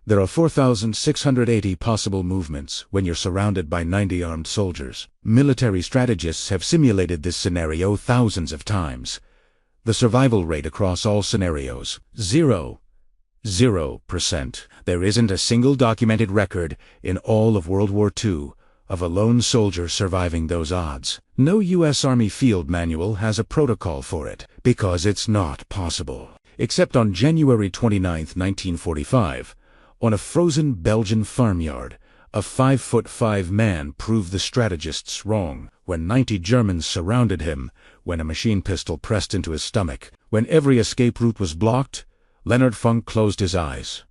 There are 4,680 possible movements when you're surrounded by 90 armed soldiers. Military strategists have simulated this scenario thousands of times. The survival rate across all scenarios, 0%. There isn't a single documented record in all of World War II of a lone soldier surviving those odds. No U.S. Army field manual has a protocol for it, because it's not possible. Except on January 29, 1945, on a frozen Belgian farmyard, a 5'5" man proved the strategists wrong when 90 Germans surrounded him, when a machine pistol pressed into his stomach. When every escape route was blocked, Leonard Funk closed his eyes.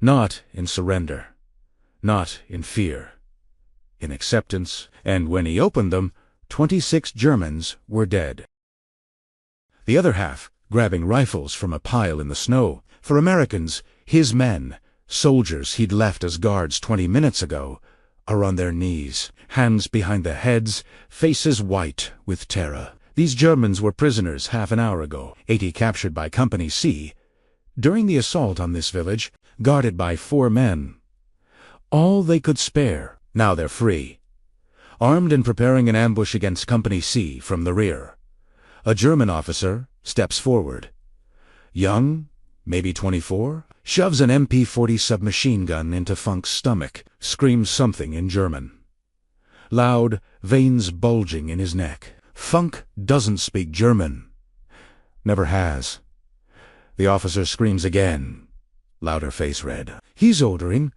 Not in surrender, not in fear, in acceptance, and when he opened them, 26 Germans were dead. The other half, grabbing rifles from a pile in the snow. For Americans, his men, soldiers he'd left as guards 20 minutes ago, are on their knees, hands behind their heads, faces white with terror. These Germans were prisoners half an hour ago, 80 captured by Company C, during the assault on this village, guarded by 4 men. All they could spare. Now they're free, armed and preparing an ambush against Company C from the rear. A German officer steps forward. Young, maybe 24, shoves an MP-40 submachine gun into Funk's stomach, screams something in German. Loud, veins bulging in his neck. Funk doesn't speak German. Never has. The officer screams again, louder face red. He's ordering,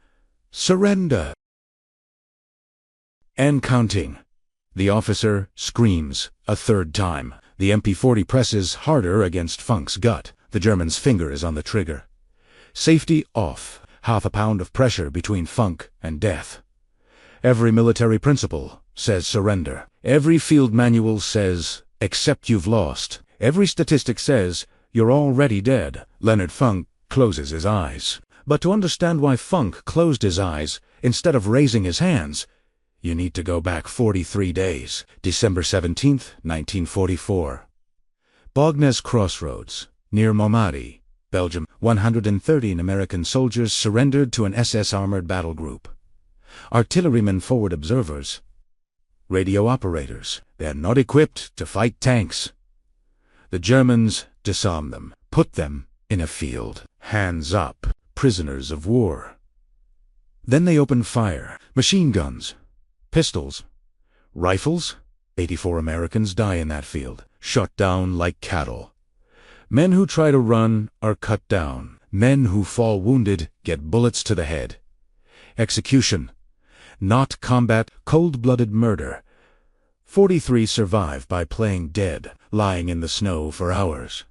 "Surrender!" And counting. The officer screams a third time. The MP-40 presses harder against Funk's gut. The German's finger is on the trigger. Safety off. Half a pound of pressure between Funk and death. Every military principle says surrender. Every field manual says, accept you've lost. Every statistic says, you're already dead. Leonard Funk closes his eyes. But to understand why Funk closed his eyes, instead of raising his hands, you need to go back 43 days. December 17th, 1944. Bognes Crossroads, near Montmartre, Belgium. 113 American soldiers surrendered to an SS armored battle group. Artillerymen forward observers. Radio operators. They're not equipped to fight tanks. The Germans disarm them, put them in a field. Hands up, prisoners of war. Then they open fire. Machine guns. Pistols. Rifles. 84 Americans die in that field, shot down like cattle. Men who try to run are cut down. Men who fall wounded get bullets to the head. Execution. Not combat, cold-blooded murder. 43 survive by playing dead, lying in the snow for hours.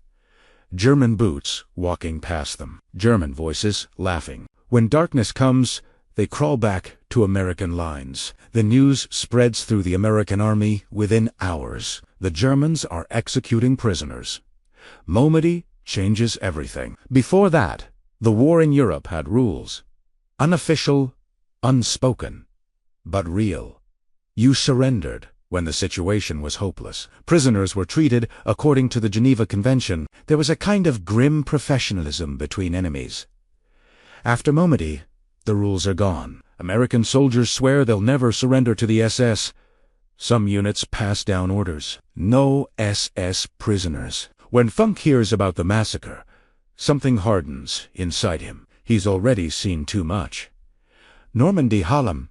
German boots walking past them. German voices laughing. When darkness comes, they crawl back to American lines. The news spreads through the American army within hours. The Germans are executing prisoners. Montmartre changes everything. Before that, the war in Europe had rules. Unofficial, unspoken, but real. You surrendered when the situation was hopeless. Prisoners were treated according to the Geneva Convention. There was a kind of grim professionalism between enemies. After Montmartre, the rules are gone. American soldiers swear they'll never surrender to the SS. Some units pass down orders. No SS prisoners. When Funk hears about the massacre, something hardens inside him. He's already seen too much. Normandy, Harlem.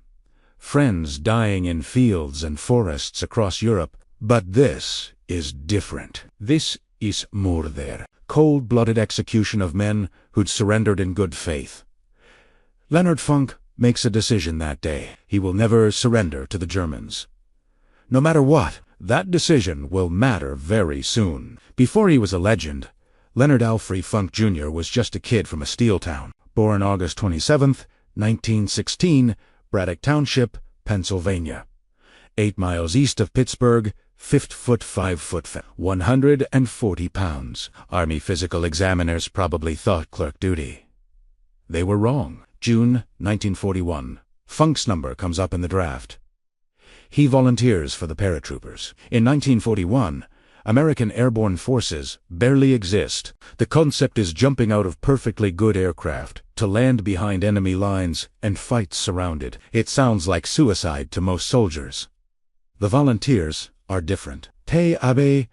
Friends dying in fields and forests across Europe. But this is different. This is Mörder. Cold-blooded execution of men who'd surrendered in good faith. Leonard Funk makes a decision that day. He will never surrender to the Germans. No matter what, that decision will matter very soon. Before he was a legend, Leonard Alfrey Funk Jr. was just a kid from a steel town. Born August 27, 1916, Braddock Township, Pennsylvania. 8 miles east of Pittsburgh, 5'5", 140 pounds. Army physical examiners probably thought clerk duty. They were wrong. June 1941. Funk's number comes up in the draft. He volunteers for the paratroopers. In 1941, American airborne forces barely exist. The concept is jumping out of perfectly good aircraft to land behind enemy lines and fight surrounded. It sounds like suicide to most soldiers. The volunteers are different. Tae Abe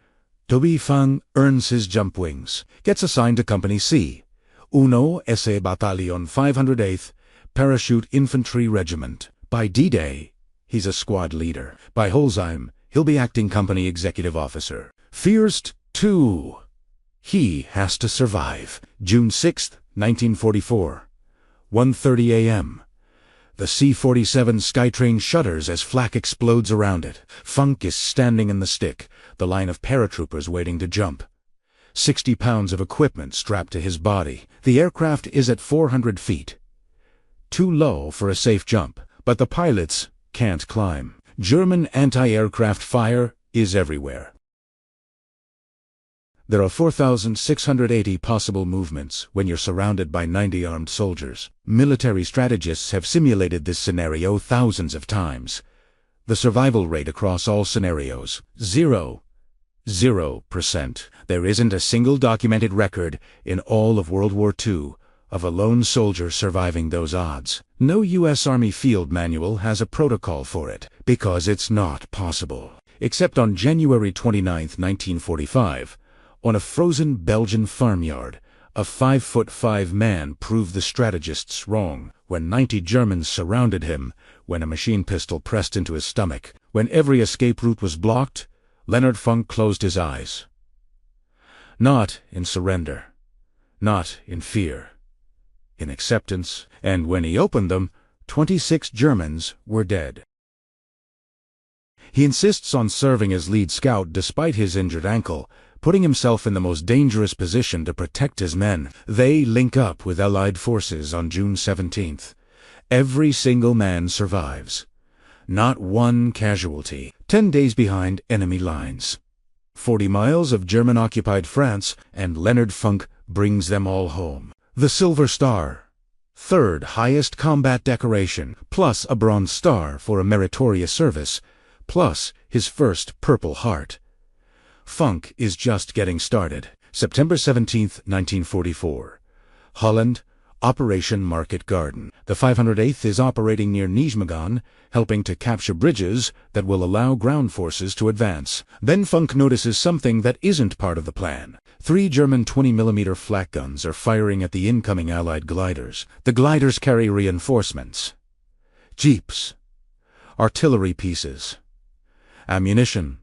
Toby Fang earns his jump wings, gets assigned to Company C, Uno Esse Battalion 508th Parachute Infantry Regiment. By D-Day, he's a squad leader. By Holzheim, he'll be acting company executive officer. Fierst 2. He has to survive. June 6, 1944. 1:30 a.m. The C-47 Skytrain shudders as flak explodes around it. Funk is standing in the stick, the line of paratroopers waiting to jump. 60 pounds of equipment strapped to his body. The aircraft is at 400 feet. Too low for a safe jump, but the pilots can't climb. German anti-aircraft fire is everywhere. There are 4,680 possible movements when you're surrounded by 90 armed soldiers. Military strategists have simulated this scenario thousands of times. The survival rate across all scenarios, 0%. There isn't a single documented record in all of World War II of a lone soldier surviving those odds. No U.S. Army field manual has a protocol for it, because it's not possible. Except on January 29, 1945, on a frozen Belgian farmyard, a 5'5" man proved the strategists wrong when 90 Germans surrounded him, when a machine pistol pressed into his stomach. When every escape route was blocked, Leonard Funk closed his eyes. Not in surrender, not in fear, in acceptance, and when he opened them, 26 Germans were dead. He insists on serving as lead scout despite his injured ankle, putting himself in the most dangerous position to protect his men. They link up with Allied forces on June 17th. Every single man survives. Not one casualty. 10 days behind enemy lines. 40 miles of German-occupied France, and Leonard Funk brings them all home. The Silver Star, third highest combat decoration, plus a Bronze Star for a meritorious service, plus his first Purple Heart. Funk is just getting started. September 17, 1944. Holland, Operation Market Garden. The 508th is operating near Nijmegen, helping to capture bridges that will allow ground forces to advance. Then Funk notices something that isn't part of the plan. 3 German 20mm flak guns are firing at the incoming Allied gliders. The gliders carry reinforcements. Jeeps. Artillery pieces. Ammunition.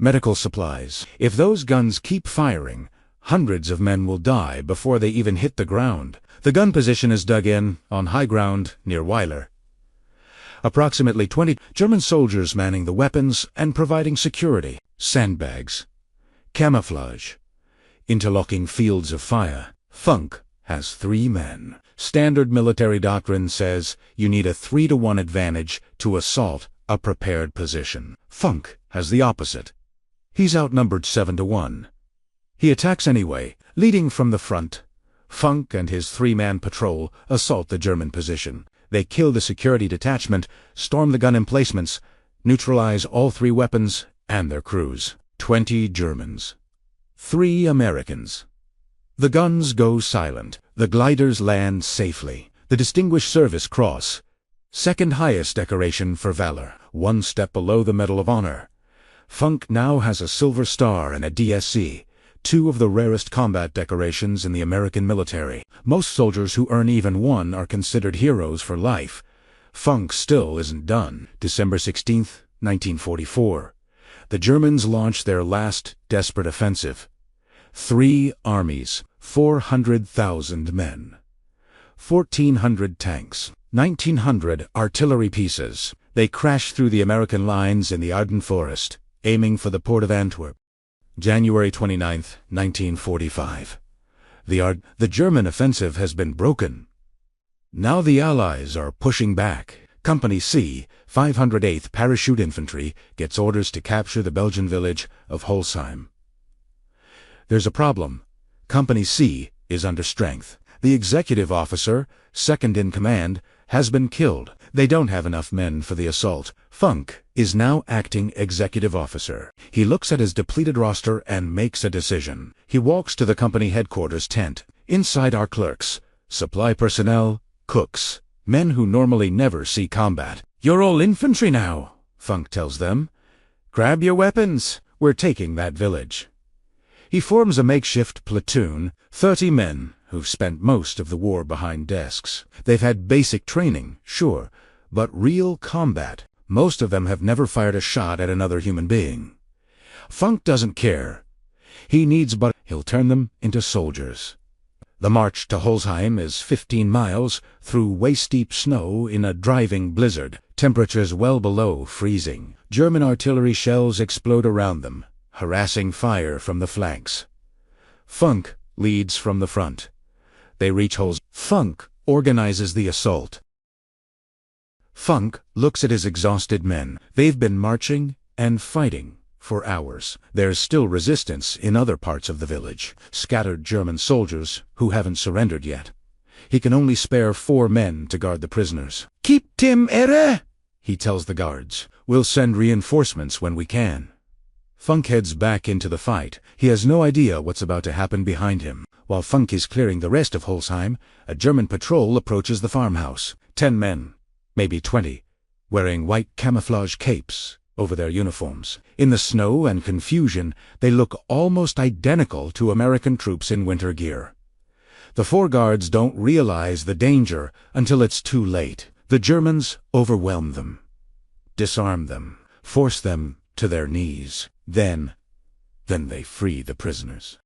Medical supplies. If those guns keep firing, hundreds of men will die before they even hit the ground. The gun position is dug in, on high ground, near Weiler. Approximately 20 German soldiers manning the weapons and providing security. Sandbags. Camouflage. Interlocking fields of fire. Funk has 3 men. Standard military doctrine says you need a 3-to-1 advantage to assault a prepared position. Funk has the opposite. He's outnumbered 7-to-1. He attacks anyway, leading from the front. Funk and his 3-man patrol assault the German position. They kill the security detachment, storm the gun emplacements, neutralize all 3 weapons and their crews. 20 Germans. 3 Americans. The guns go silent. The gliders land safely. The Distinguished Service Cross, second highest decoration for valor, 1 step below the Medal of Honor. Funk now has a Silver Star and a DSC, 2 of the rarest combat decorations in the American military. Most soldiers who earn even 1 are considered heroes for life. Funk still isn't done. December 16, 1944. The Germans launch their last desperate offensive. 3 armies, 400,000 men. 1,400 tanks, 1,900 artillery pieces. They crash through the American lines in the Ardennes Forest, aiming for the port of Antwerp. January 29, 1945. The German offensive has been broken. Now the Allies are pushing back. Company C, 508th Parachute Infantry, gets orders to capture the Belgian village of Holzheim. There's a problem. Company C is under strength. The executive officer, second in command, has been killed. They don't have enough men for the assault. Funk is now acting executive officer. He looks at his depleted roster and makes a decision. He walks to the company headquarters tent. Inside are clerks, supply personnel, cooks, men who normally never see combat. "You're all infantry now," Funk tells them. "Grab your weapons. We're taking that village." He forms a makeshift platoon, 30 men who've spent most of the war behind desks. They've had basic training, sure, but real combat. Most of them have never fired a shot at another human being. Funk doesn't care. He needs but he'll turn them into soldiers. The march to Holzheim is 15 miles through waist-deep snow in a driving blizzard, temperatures well below freezing. German artillery shells explode around them, harassing fire from the flanks. Funk leads from the front. They reach Holzheim. Funk organizes the assault. Funk looks at his exhausted men. They've been marching and fighting for hours. There's still resistance in other parts of the village, scattered German soldiers who haven't surrendered yet. He can only spare 4 men to guard the prisoners. "Keep Tim Ehre," he tells the guards. "We'll send reinforcements when we can." Funk heads back into the fight. He has no idea what's about to happen behind him. While Funk is clearing the rest of Holzheim, a German patrol approaches the farmhouse. 10 men, maybe 20, wearing white camouflage capes over their uniforms. In the snow and confusion, they look almost identical to American troops in winter gear. The 4 guards don't realize the danger until it's too late. The Germans overwhelm them, disarm them, force them to their knees. Then they free the prisoners.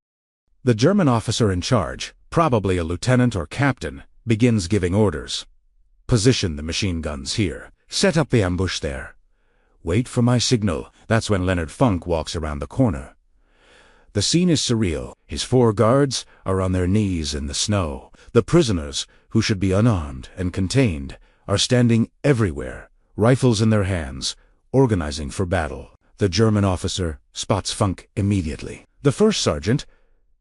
The German officer in charge, probably a lieutenant or captain, begins giving orders. "Position the machine guns here. Set up the ambush there. Wait for my signal." That's when Leonard Funk walks around the corner. The scene is surreal. His 4 guards are on their knees in the snow. The prisoners, who should be unarmed and contained, are standing everywhere, rifles in their hands, organizing for battle. The German officer spots Funk immediately. The first sergeant,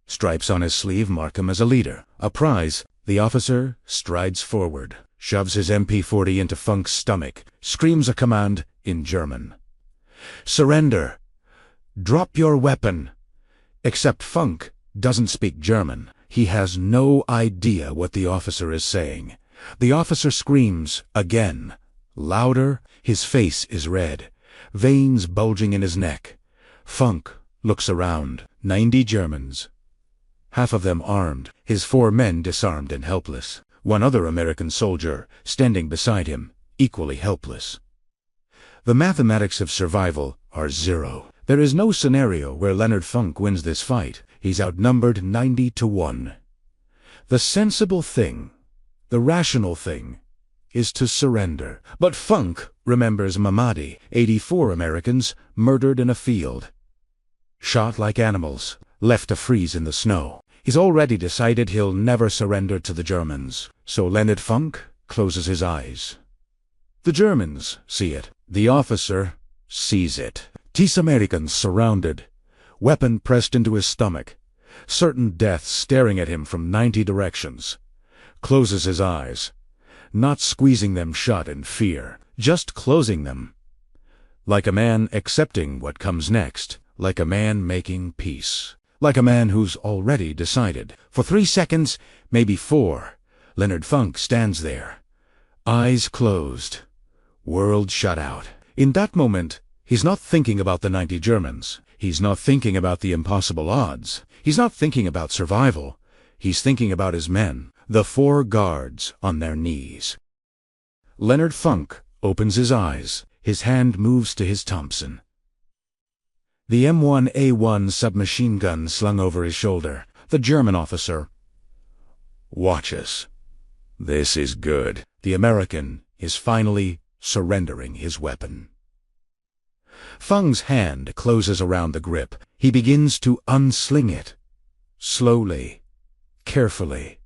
stripes on his sleeve mark him as a leader. A prize. The officer strides forward, shoves his MP40 into Funk's stomach, screams a command in German. "Surrender! Drop your weapon!" Except Funk doesn't speak German. He has no idea what the officer is saying. The officer screams again, louder. His face is red, veins bulging in his neck. Funk looks around. 90 Germans, half of them armed, his 4 men disarmed and helpless. One other American soldier standing beside him, equally helpless. The mathematics of survival are 0. There is no scenario where Leonard Funk wins this fight. He's outnumbered 90-1. The sensible thing, the rational thing, is to surrender. But Funk remembers Mamadi, 84 Americans murdered in a field, shot like animals, left to freeze in the snow. He's already decided he'll never surrender to the Germans. So Leonard Funk closes his eyes. The Germans see it. The officer sees it. 10 Americans surrounded, weapon pressed into his stomach, certain death staring at him from 90 directions. Closes his eyes, not squeezing them shut in fear, just closing them. Like a man accepting what comes next, like a man making peace, like a man who's already decided. For 3 seconds, maybe 4, Leonard Funk stands there, eyes closed, world shut out. In that moment, he's not thinking about the 90 Germans. He's not thinking about the impossible odds. He's not thinking about survival. He's thinking about his men, the 4 guards on their knees. Leonard Funk opens his eyes. His hand moves to his Thompson. The M1A1 submachine gun slung over his shoulder. The German officer watches. This is good. The American is finally surrendering his weapon. Funk's hand closes around the grip. He begins to unsling it. Slowly, carefully.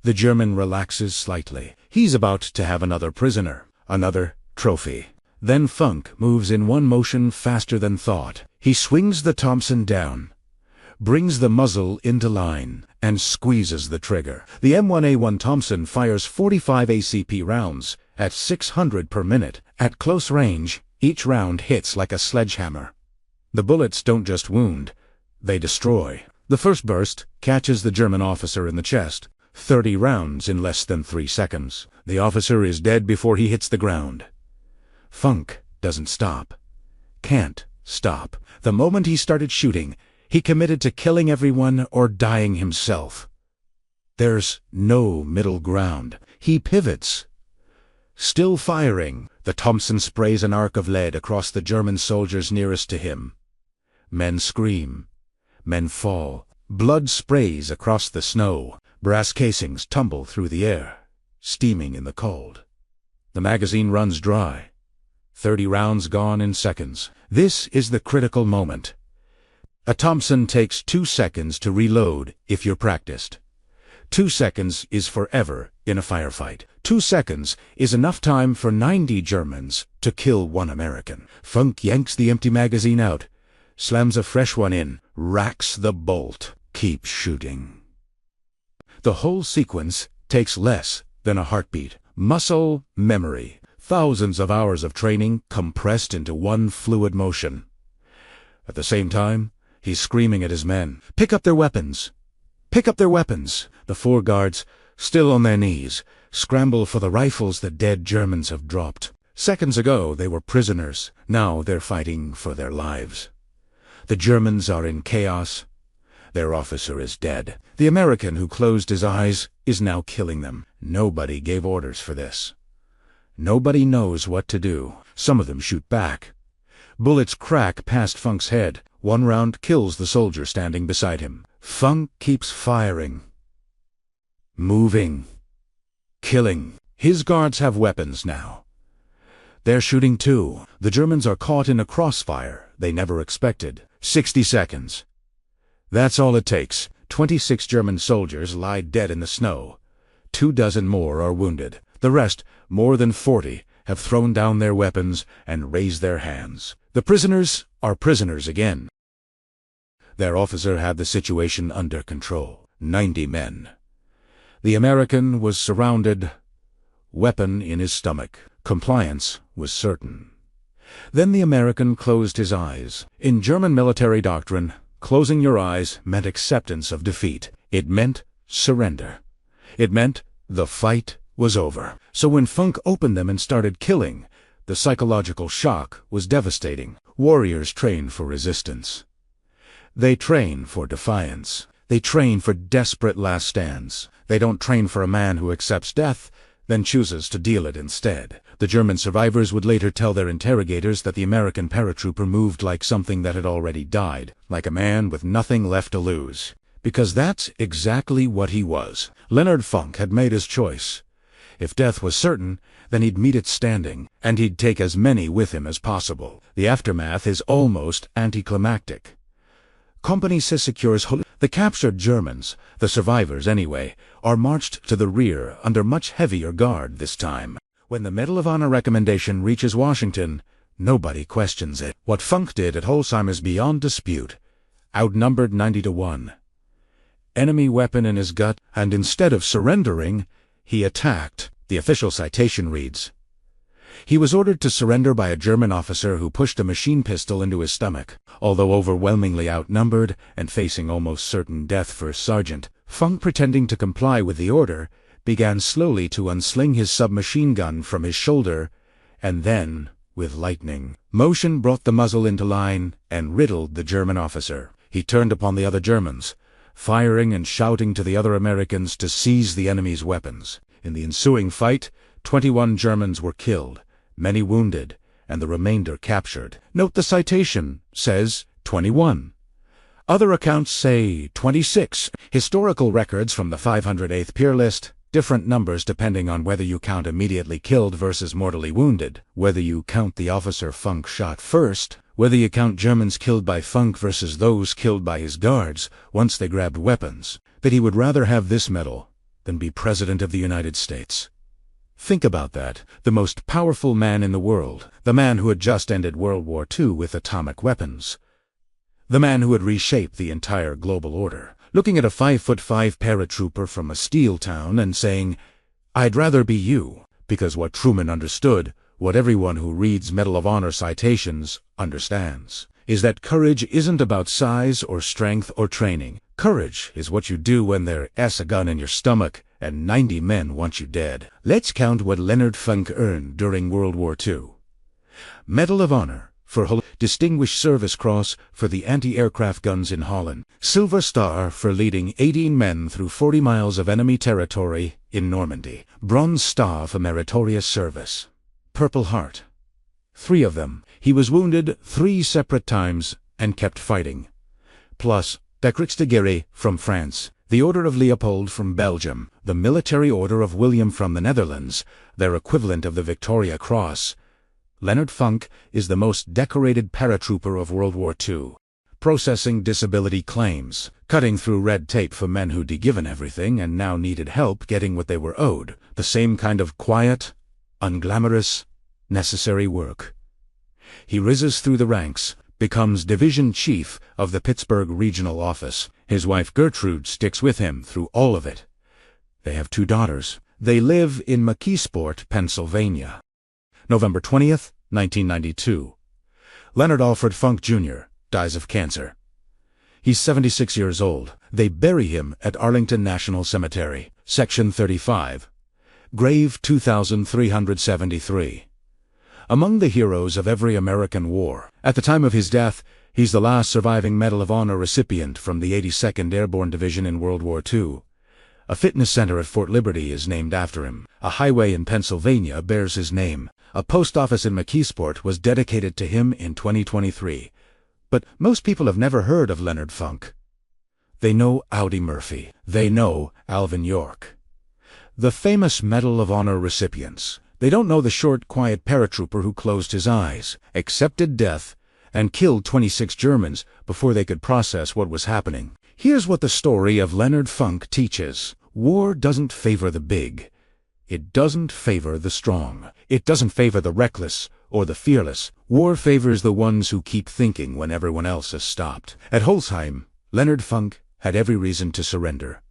The German relaxes slightly. He's about to have another prisoner, another trophy. Then Funk moves in one motion faster than thought. He swings the Thompson down, brings the muzzle into line, and squeezes the trigger. The M1A1 Thompson fires 45 ACP rounds at 600 per minute. At close range, each round hits like a sledgehammer. The bullets don't just wound, they destroy. The first burst catches the German officer in the chest. 30 rounds in less than 3 seconds. The officer is dead before he hits the ground. Funk doesn't stop. Can't stop. The moment he started shooting, he committed to killing everyone or dying himself. There's no middle ground. He pivots. Still firing, the Thompson sprays an arc of lead across the German soldiers nearest to him. Men scream. Men fall. Blood sprays across the snow. Brass casings tumble through the air, steaming in the cold. The magazine runs dry. 30 rounds gone in seconds. This is the critical moment. A Thompson takes 2 seconds to reload if you're practiced. 2 seconds is forever in a firefight. 2 seconds is enough time for 90 Germans to kill 1 American. Funk yanks the empty magazine out, slams a fresh one in, racks the bolt, keeps shooting. The whole sequence takes less than a heartbeat. Muscle memory. Thousands of hours of training compressed into one fluid motion. At the same time, he's screaming at his men, "Pick up their weapons! Pick up their weapons!" The 4 guards, still on their knees, scramble for the rifles the dead Germans have dropped. Seconds ago they were prisoners. Now they're fighting for their lives. The Germans are in chaos. Their officer is dead. The American who closed his eyes is now killing them. Nobody gave orders for this. Nobody knows what to do. Some of them shoot back. Bullets crack past Funk's head. 1 round kills the soldier standing beside him. Funk keeps firing. Moving. Killing. His guards have weapons now. They're shooting too. The Germans are caught in a crossfire they never expected. 60 seconds. That's all it takes. 26 German soldiers lie dead in the snow. 24 more are wounded. The rest, more than 40, have thrown down their weapons and raised their hands. The prisoners are prisoners again. Their officer had the situation under control. 90 men. The American was surrounded, weapon in his stomach. Compliance was certain. Then the American closed his eyes. In German military doctrine, closing your eyes meant acceptance of defeat. It meant surrender. It meant the fight was over. So when Funk opened them and started killing, the psychological shock was devastating. Warriors train for resistance. They train for defiance. They train for desperate last stands. They don't train for a man who accepts death, then chooses to deal it instead. The German survivors would later tell their interrogators that the American paratrooper moved like something that had already died, like a man with nothing left to lose. Because that's exactly what he was. Leonard Funk had made his choice. If death was certain, then he'd meet it standing, and he'd take as many with him as possible. The aftermath is almost anticlimactic. Compagnie Sécures. The captured Germans, the survivors anyway, are marched to the rear under much heavier guard this time. When the Medal of Honor recommendation reaches Washington, nobody questions it. What Funk did at Holzheim is beyond dispute. Outnumbered 90-1. Enemy weapon in his gut, and instead of surrendering, he attacked. The official citation reads, "He was ordered to surrender by a German officer who pushed a machine pistol into his stomach. Although overwhelmingly outnumbered and facing almost certain death for his sergeant, Funk, pretending to comply with the order, began slowly to unsling his submachine gun from his shoulder, and then, with lightning motion, brought the muzzle into line and riddled the German officer. He turned upon the other Germans, firing and shouting to the other Americans to seize the enemy's weapons. In the ensuing fight, 21 Germans were killed, many wounded, and the remainder captured." Note the citation says 21. Other accounts say 26. Historical records from the 508th Peer List, different numbers depending on whether you count immediately killed versus mortally wounded, whether you count the officer Funk shot first, whether you count Germans killed by Funk versus those killed by his guards once they grabbed weapons, that he would rather have this medal than be President of the United States. Think about that. The most powerful man in the world, the man who had just ended World War II with atomic weapons, the man who had reshaped the entire global order, looking at a 5'5" paratrooper from a steel town and saying, "I'd rather be you, Because what Truman understood, what everyone who reads Medal of Honor citations understands, is that courage isn't about size or strength or training. Courage is what you do when there's a gun in your stomach and 90 men want you dead. Let's count what Leonard Funk earned during World War II. Medal of Honor for Distinguished Service Cross for the anti-aircraft guns in Holland. Silver Star for leading 18 men through 40 miles of enemy territory in Normandy. Bronze Star for meritorious service. Purple Heart. 3 of them. He was wounded 3 separate times and kept fighting. Plus, the Croix de Guerre from France, the Order of Leopold from Belgium, the Military Order of William from the Netherlands, their equivalent of the Victoria Cross. Leonard Funk is the most decorated paratrooper of World War II. Processing disability claims, cutting through red tape for men who'd given everything and now needed help getting what they were owed. The same kind of quiet, unglamorous, necessary work. He rises through the ranks, becomes division chief of the Pittsburgh Regional Office. His wife Gertrude sticks with him through all of it. They have 2 daughters. They live in McKeesport, Pennsylvania. November 20th, 1992. Leonard Alfred Funk, Jr. dies of cancer. He's 76 years old. They bury him at Arlington National Cemetery, Section 35. Grave 2373. Among the heroes of every American war. At the time of his death, he's the last surviving Medal of Honor recipient from the 82nd Airborne Division in World War II. A fitness center at Fort Liberty is named after him. A highway in Pennsylvania bears his name. A post office in McKeesport was dedicated to him in 2023. But most people have never heard of Leonard Funk. They know Audie Murphy. They know Alvin York. The famous Medal of Honor recipients. They don't know the short, quiet paratrooper who closed his eyes, accepted death, and killed 26 Germans before they could process what was happening. Here's what the story of Leonard Funk teaches. War doesn't favor the big. It doesn't favor the strong. It doesn't favor the reckless or the fearless. War favors the ones who keep thinking when everyone else has stopped. At Holzheim, Leonard Funk had every reason to surrender.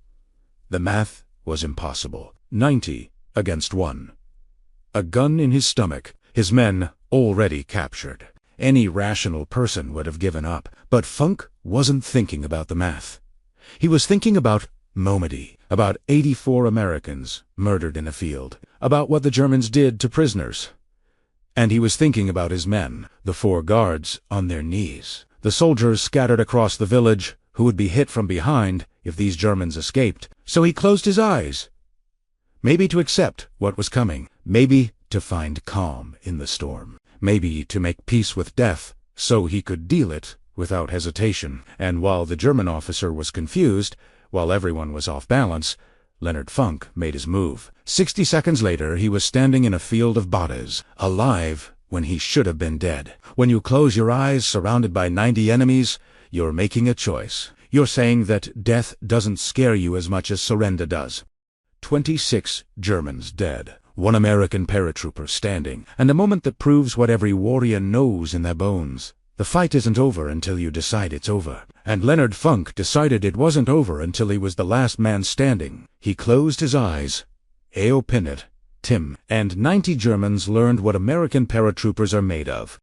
The math was impossible. 90 against 1. A gun in his stomach, his men already captured. Any rational person would have given up. But Funk wasn't thinking about the math. He was thinking about Normandy, about 84 Americans murdered in a field, about what the Germans did to prisoners. And he was thinking about his men, the 4 guards on their knees, the soldiers scattered across the village who would be hit from behind if these Germans escaped. So he closed his eyes. Maybe to accept what was coming, maybe to find calm in the storm, maybe to make peace with death so he could deal it without hesitation. And while the German officer was confused, while everyone was off balance, Leonard Funk made his move. 60 seconds later, he was standing in a field of bodies, alive when he should have been dead. When you close your eyes surrounded by 90 enemies, you're making a choice. You're saying that death doesn't scare you as much as surrender does. 26 Germans dead. 1 American paratrooper standing. And a moment that proves what every warrior knows in their bones. The fight isn't over until you decide it's over. And Leonard Funk decided it wasn't over until he was the last man standing. He closed his eyes. A.O. Pinnet, Tim, and 90 Germans learned what American paratroopers are made of.